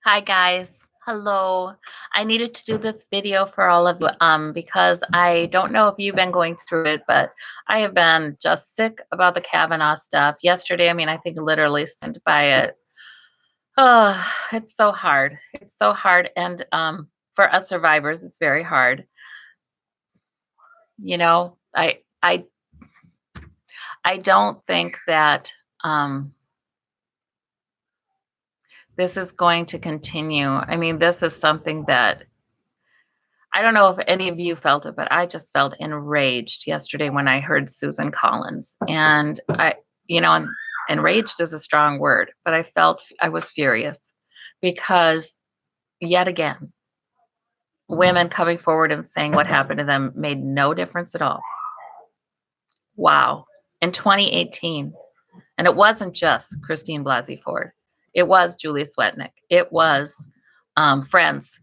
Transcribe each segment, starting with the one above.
Hi guys. Hello. I needed to do this video for all of you because I don't know if you've been going through it, but I have been just sick about the Kavanaugh stuff. Yesterday, I think literally sent by it. Oh, it's so hard. It's so hard and for us survivors, it's very hard. You know, I don't think that this is going to continue. This is something that I don't know if any of you felt it, but I just felt enraged yesterday when I heard Susan Collins. And and enraged is a strong word, but I was furious because yet again, women coming forward and saying what happened to them made no difference at all. Wow. In 2018, and it wasn't just Christine Blasey Ford, it was Julie Swetnick, it was friends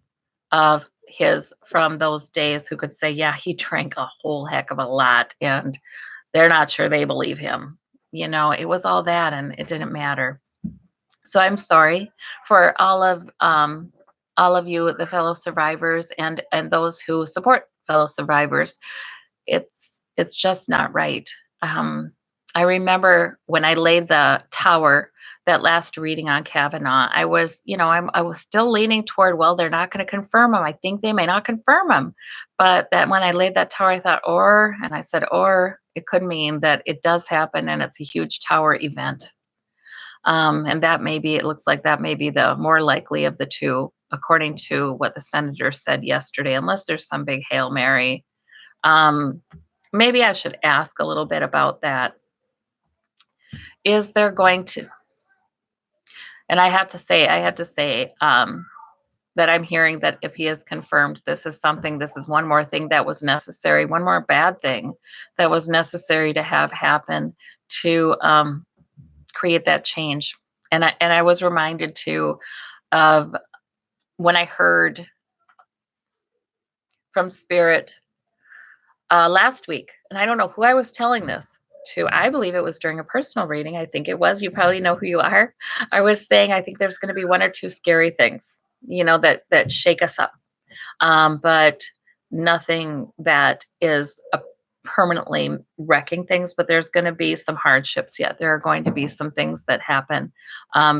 of his from those days who could say, yeah, he drank a whole heck of a lot and they're not sure they believe him. It was all that and it didn't matter. So I'm sorry for all of you, the fellow survivors and those who support fellow survivors. It's just not right. Um, I remember when I laid the tower that last reading on Kavanaugh, I was still leaning toward, well, they're not going to confirm him. I think they may not confirm him. But that when I laid that tower, I thought, and I said, or it could mean that it does happen and it's a huge tower event. And it looks like that may be the more likely of the two, according to what the senator said yesterday, unless there's some big Hail Mary. Um, Maybe I should ask a little bit about that. Is there going to, and I have to say that I'm hearing that if he is confirmed, this is one more thing that was necessary, one more bad thing that was necessary to have happen to create that change. And I was reminded too of when I heard from Spirit last week, and I don't know who I was telling this to. I believe it was during a personal reading. I think it was. You probably know who you are. I was saying I think there's going to be one or two scary things, that shake us up, but nothing that is permanently wrecking things. But there's going to be some hardships yet. There are going to be some things that happen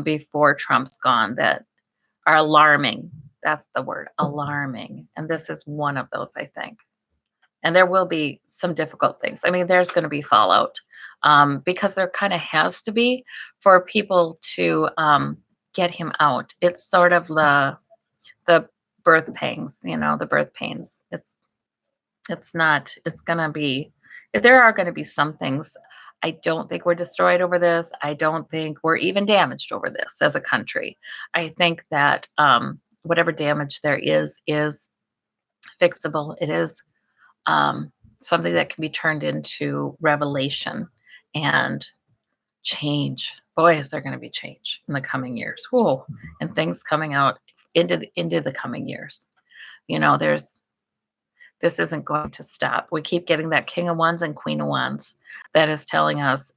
before Trump's gone that are alarming. That's the word, alarming. And this is one of those, I think. And there will be some difficult things. There's going to be fallout because there kind of has to be for people to get him out. It's sort of the birth pangs, the birth pains. It's not. It's going to be. There are going to be some things. I don't think we're destroyed over this. I don't think we're even damaged over this as a country. I think that whatever damage there is fixable. It is something that can be turned into revelation and change. Boy, is there going to be change in the coming years. Whoa, and things coming out into the coming years. This isn't going to stop. We keep getting that King of Wands and Queen of Wands that is telling us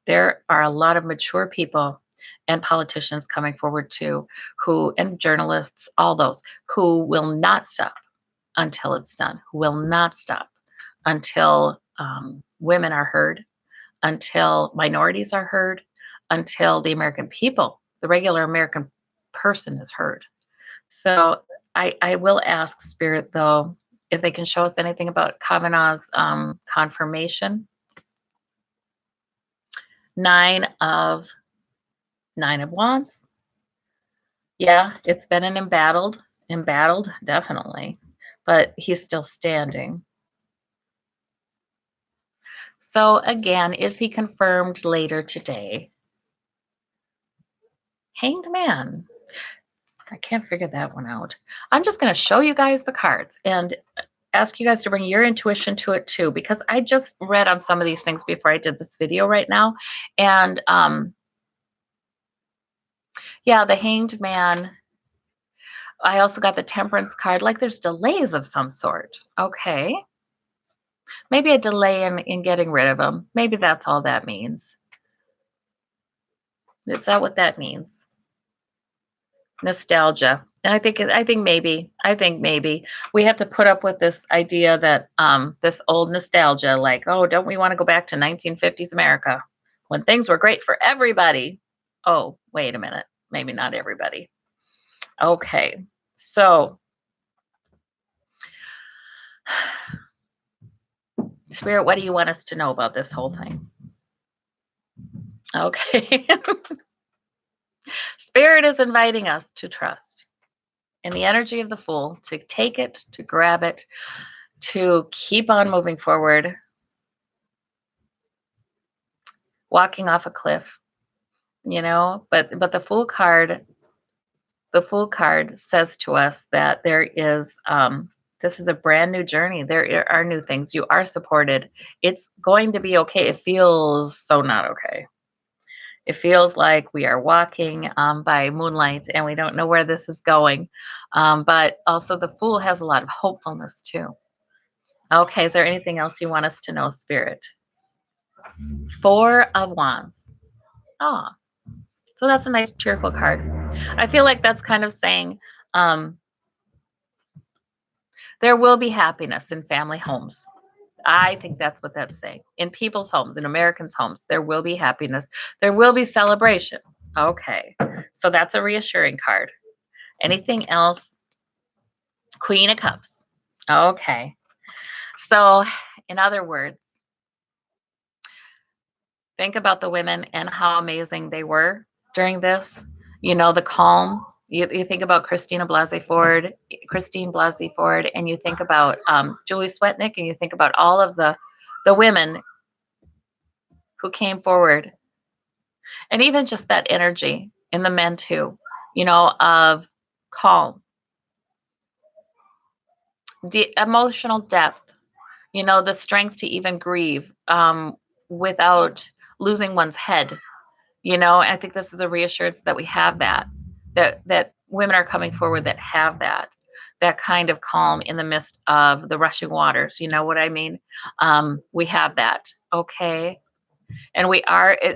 there are a lot of mature people and politicians coming forward too, and journalists, all those who will not stop until it's done, who will not stop until women are heard, until minorities are heard, until the American people, the regular American person is heard. So I will ask Spirit, though, if they can show us anything about Kavanaugh's confirmation. Nine of Wands. Yeah, it's been an embattled, definitely, but he's still standing. So again, is he confirmed later today? Hanged Man. I can't figure that one out. I'm just going to show you guys the cards and ask you guys to bring your intuition to it too, because I just read on some of these things before I did this video right now. And yeah, the Hanged Man. I also got the Temperance card, like there's delays of some sort. Okay. Maybe a delay in getting rid of them. Maybe that's all that means. Is that what that means? Nostalgia. And I think maybe we have to put up with this idea that this old nostalgia, like, oh, don't we want to go back to 1950s America when things were great for everybody? Oh, wait a minute. Maybe not everybody. Okay. So, Spirit, what do you want us to know about this whole thing? Okay. Spirit is inviting us to trust in the energy of the Fool, to take it, to grab it, to keep on moving forward, walking off a cliff, but the Fool card says to us that there is this is a brand new journey. There are new things. You are supported. It's going to be okay. It feels so not okay. It feels like we are walking by moonlight and we don't know where this is going. But also, the Fool has a lot of hopefulness too. Okay, is there anything else you want us to know, Spirit? Four of Wands. Ah, so that's a nice, cheerful card. I feel like that's kind of saying um, there will be happiness in family homes. I think that's what that's saying. In people's homes, in Americans' homes, there will be happiness. There will be celebration. Okay, so that's a reassuring card. Anything else? Queen of Cups. Okay. So, in other words, think about the women and how amazing they were during this. The calm. You think about Christine Blasey Ford, and you think about Julie Swetnick, and you think about all of the women who came forward, and even just that energy in the men too, of calm, emotional depth, the strength to even grieve without losing one's head. I think this is a reassurance that we have that women are coming forward that have that kind of calm in the midst of the rushing waters. You know what I mean? We have that. Okay. And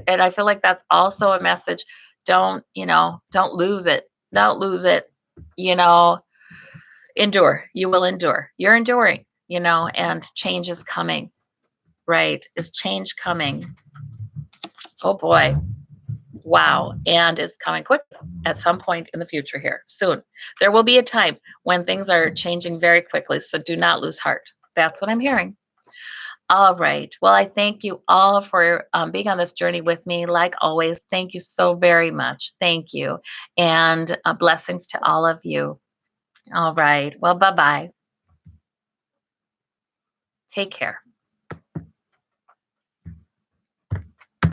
and I feel like that's also a message. Don't lose it. Don't lose it. You know, endure. You will endure. You're enduring, and change is coming. Right? Is change coming? Oh boy. Wow. And it's coming quickly at some point in the future here, soon. There will be a time when things are changing very quickly. So do not lose heart. That's what I'm hearing. All right. Well, I thank you all for being on this journey with me. Like always, thank you so very much. Thank you. And blessings to all of you. All right. Well, bye bye. Take care.